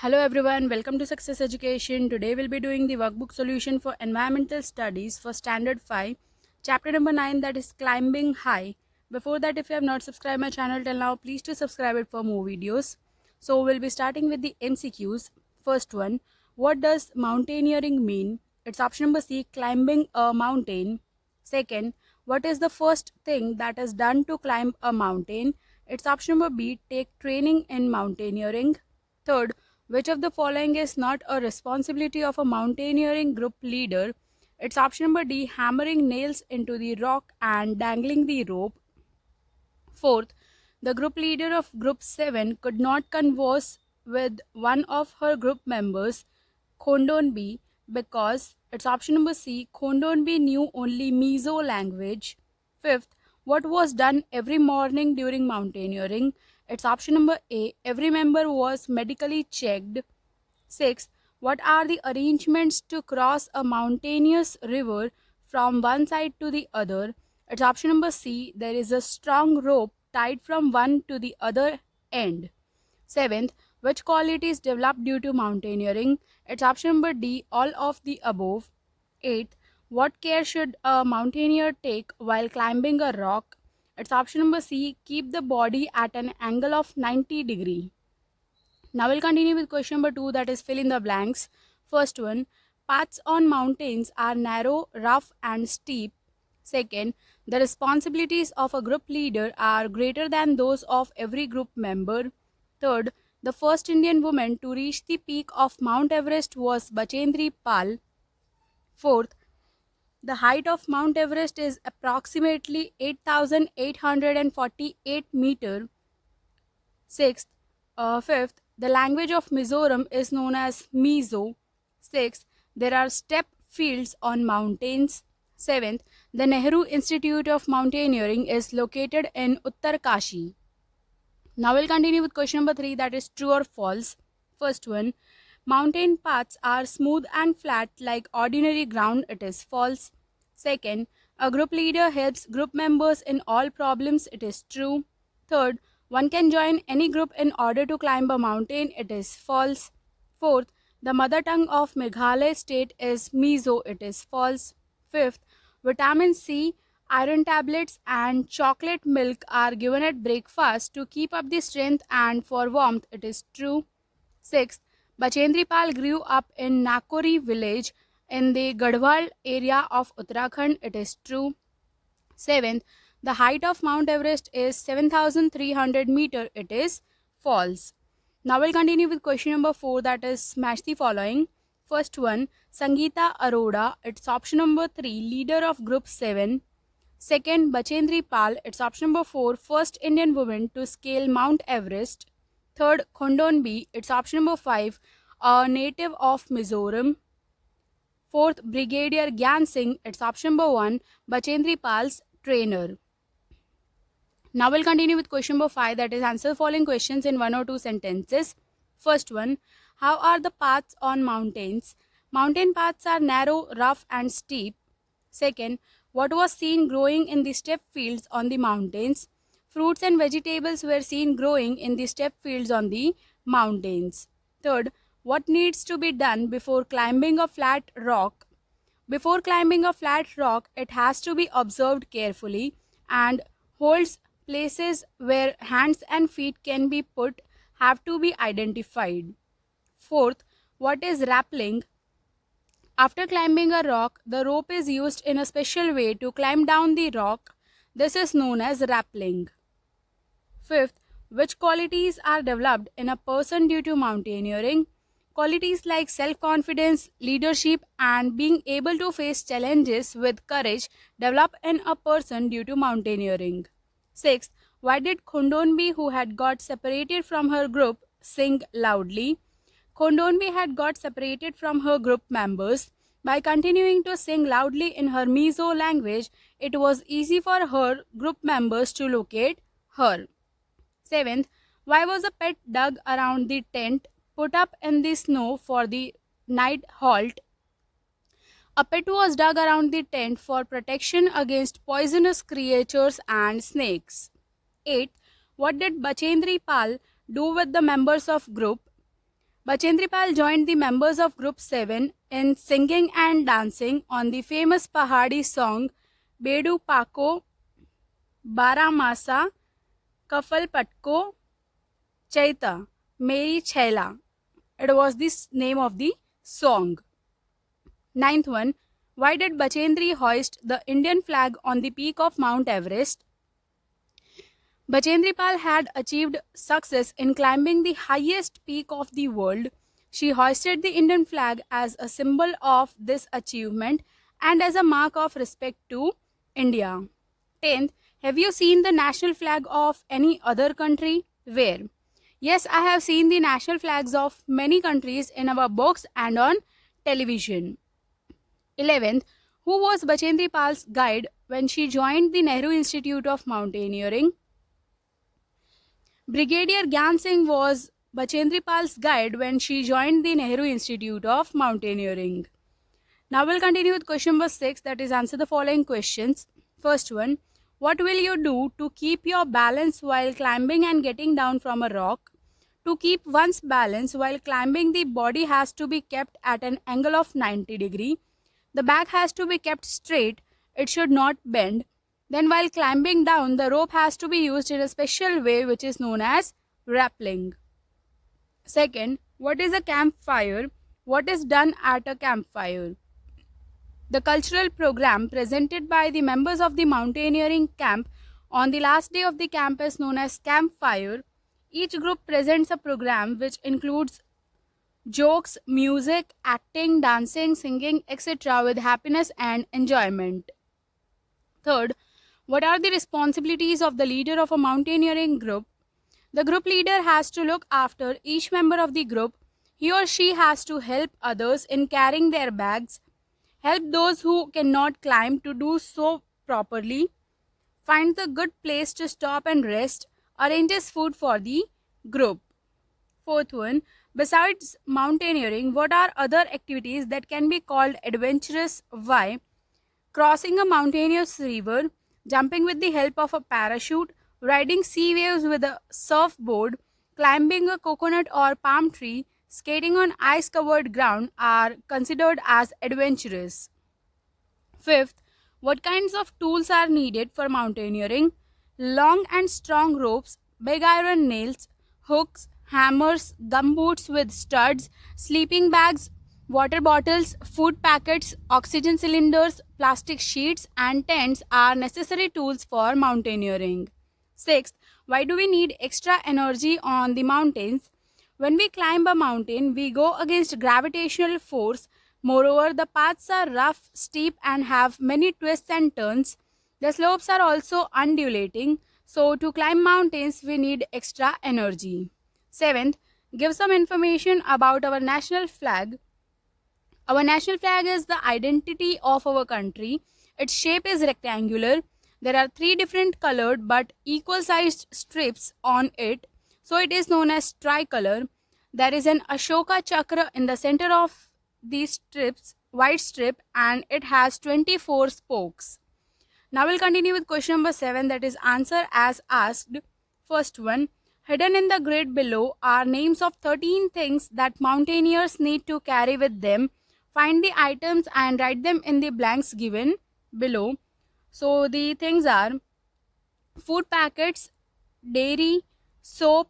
Hello everyone, welcome to Success Education. Today we'll be doing the workbook solution for environmental studies for standard 5, chapter number 9, that is climbing high. Before that, if you have not subscribed my channel till now, please do subscribe it for more videos. So we'll be starting with the MCQs. First one, what does mountaineering mean? It's option number C, climbing a mountain. Second, what is the first thing that is done to climb a mountain? It's option number B, take training in mountaineering. Third, which of the following is not a responsibility of a mountaineering group leader? It's option number D, hammering nails into the rock and dangling the rope. Fourth, the group leader of Group 7 could not converse with one of her group members, Khondonbi, because it's option number C, Khondonbi knew only Mizo language. Fifth, what was done every morning during mountaineering? It's option number A, every member was medically checked. Sixth, what are the arrangements to cross a mountainous river from one side to the other? It's option number C, there is a strong rope tied from one to the other end. Seventh, which qualities develop due to mountaineering? It's option number D, all of the above. Eighth, what care should a mountaineer take while climbing a rock? It's option number C, keep the body at an angle of 90 degree. Now we'll continue with question number 2, that is fill in the blanks. First one, paths on mountains are narrow, rough and steep. Second, the responsibilities of a group leader are greater than those of every group member. Third, the first Indian woman to reach the peak of Mount Everest was Bachendri Pal. Fourth, the height of Mount Everest is approximately 8,848 meter. Fifth, the language of Mizoram is known as Mizo. Sixth, there are step fields on mountains. Seventh, the Nehru Institute of Mountaineering is located in Uttarkashi. Now we'll continue with question number 3, that is true or false. First one, mountain paths are smooth and flat like ordinary ground. It is false. Second, a group leader helps group members in all problems. It is true. Third, one can join any group in order to climb a mountain. It is false. Fourth, the mother tongue of Meghalaya state is Mizo. It is false. Fifth, vitamin C, iron tablets and chocolate milk are given at breakfast to keep up the strength and for warmth. It is true. Sixth, Bachendri Pal grew up in Nakori village in the Garhwal area of Uttarakhand. It is true. Seventh, the height of Mount Everest is 7,300 meter. It is false. Now we'll continue with question number 4, that is match the following. First one, Sangeeta Arora, it's option number 3, leader of group 7. Second, Bachendri Pal, it's option number 4, first Indian woman to scale Mount Everest. Third, Khondonbi, it's option number 5, a native of Mizoram. Fourth, Brigadier Gyan Singh, it's option number 1, Bachendri Pal's trainer. Now we'll continue with question number 5, that is answer following questions in 1 or 2 sentences. First one, how are the paths on mountains? Mountain paths are narrow, rough and steep. Second, what was seen growing in the step fields on the mountains? Fruits and vegetables were seen growing in the step fields on the mountains. Third, what needs to be done before climbing a flat rock? Before climbing a flat rock, it has to be observed carefully, and holds, places where hands and feet can be put have to be identified. Fourth, what is rappelling? After climbing a rock, the rope is used in a special way to climb down the rock. This is known as rappelling. Fifth, which qualities are developed in a person due to mountaineering? Qualities like self-confidence, leadership, and being able to face challenges with courage develop in a person due to mountaineering. Sixth, why did Khondonbi, who had got separated from her group, sing loudly? Khondonbi had got separated from her group members. By continuing to sing loudly in her Mizo language, it was easy for her group members to locate her. Seventh, why was a pit dug around the tent put up in the snow for the night halt? A pit was dug around the tent for protection against poisonous creatures and snakes. 8. What did Bachendri Pal do with the members of group? Bachendri Pal joined the members of Group 7 in singing and dancing on the famous Pahadi song Bedu Pako Baramasa Kafal Patko Chaita Meri Chela. It was the name of the song. Ninth one. Why did Bachendri hoist the Indian flag on the peak of Mount Everest? Bachendri Pal had achieved success in climbing the highest peak of the world. She hoisted the Indian flag as a symbol of this achievement and as a mark of respect to India. 10th. Have you seen the national flag of any other country? Where? Yes, I have seen the national flags of many countries in our books and on television. 11th. Who was Bachendri Pal's guide when she joined the Nehru Institute of Mountaineering? Brigadier Gyan Singh was Bachendri Pal's guide when she joined the Nehru Institute of Mountaineering. Now we'll continue with question number 6, that is answer the following questions. First one. What will you do to keep your balance while climbing and getting down from a rock? To keep one's balance while climbing, the body has to be kept at an angle of 90 degree. The back has to be kept straight. It should not bend. Then while climbing down, the rope has to be used in a special way which is known as rappelling. Second, what is a campfire? What is done at a campfire? The cultural program presented by the members of the mountaineering camp on the last day of the camp is known as campfire. Each group presents a program which includes jokes, music, acting, dancing, singing, etc. with happiness and enjoyment. Third, what are the responsibilities of the leader of a mountaineering group? The group leader has to look after each member of the group. He or she has to help others in carrying their bags, help those who cannot climb to do so properly, find the good place to stop and rest, arranges food for the group. Fourth one, besides mountaineering, what are other activities that can be called adventurous? Why? Crossing a mountainous river, jumping with the help of a parachute, riding sea waves with a surfboard, climbing a coconut or palm tree, skating on ice covered ground are considered as adventurous. Fifth, what kinds of tools are needed for mountaineering? Long and strong ropes, big iron nails, hooks, hammers, gumboots with studs, sleeping bags, water bottles, food packets, oxygen cylinders, plastic sheets, and tents are necessary tools for mountaineering. Sixth, why do we need extra energy on the mountains? When we climb a mountain, we go against gravitational force. Moreover, the paths are rough, steep, and have many twists and turns. The slopes are also undulating. So, to climb mountains, we need extra energy. Seventh, give some information about our national flag. Our national flag is the identity of our country. Its shape is rectangular. There are three different colored but equal sized strips on it, so it is known as tricolor. There is an Ashoka chakra in the center of these strips, white strip, and it has 24 spokes. Now we'll continue with question number 7, that is answer as asked. First one, hidden in the grid below are names of 13 things that mountaineers need to carry with them. Find the items and write them in the blanks given below. So the things are food packets, dairy, soap,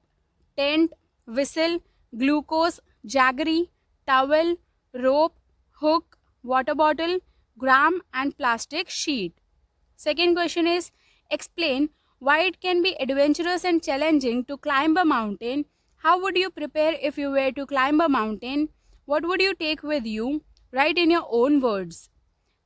tent, whistle, glucose, jaggery, towel, rope, hook, water bottle, gram, and plastic sheet. Second question is, explain why it can be adventurous and challenging to climb a mountain. How would you prepare if you were to climb a mountain? What would you take with you? Write in your own words.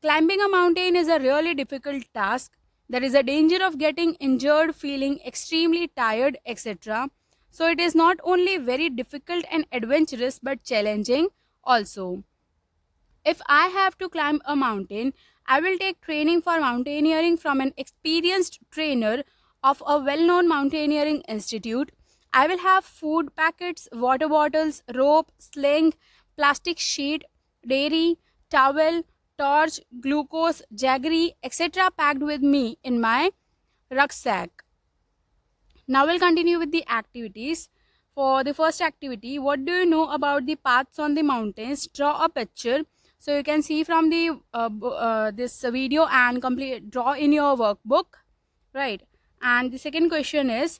Climbing a mountain is a really difficult task. There is a danger of getting injured, feeling extremely tired, etc. So it is not only very difficult and adventurous but challenging also. If I have to climb a mountain, I will take training for mountaineering from an experienced trainer of a well-known mountaineering institute. I will have food packets, water bottles, rope, sling, plastic sheet, dairy, towel, torch, glucose, jaggery, etc. packed with me in my rucksack. Now we'll continue with the activities. For the first activity, what do you know about the paths on the mountains? Draw a picture. So you can see from the this video and complete draw in your workbook, right? And the second question is,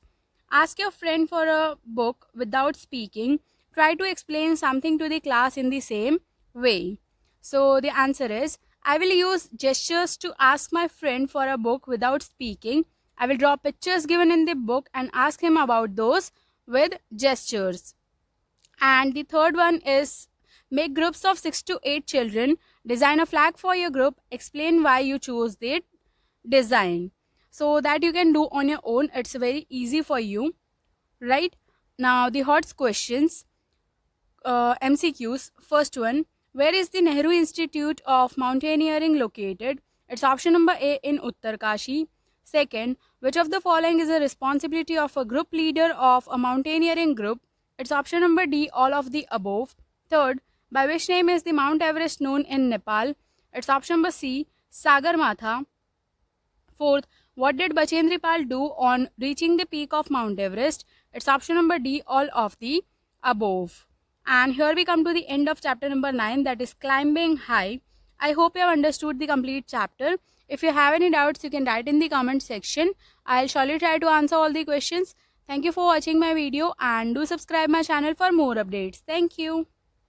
ask your friend for a book without speaking. Try to explain something to the class in the same way. So the answer is, I will use gestures to ask my friend for a book without speaking. I will draw pictures given in the book and ask him about those with gestures. And the third one is, make groups of 6 to 8 children, design a flag for your group, explain why you chose the design. So that you can do on your own. It's very easy for you, right? Now the hot questions, MCQs. First one, where is the Nehru Institute of Mountaineering located? It's option number A in Uttarkashi. Second, which of the following is the responsibility of a group leader of a mountaineering group? It's option number D, all of the above. Third, by which name is the Mount Everest known in Nepal? It's option number C, Sagarmatha. Fourth, what did Bachendri do on reaching the peak of Mount Everest? It's option number D, all of the above. And here we come to the end of chapter number 9, that is climbing high. I hope you have understood the complete chapter. If you have any doubts, you can write in the comment section. I'll surely try to answer all the questions. Thank you for watching my video and do subscribe my channel for more updates. Thank you.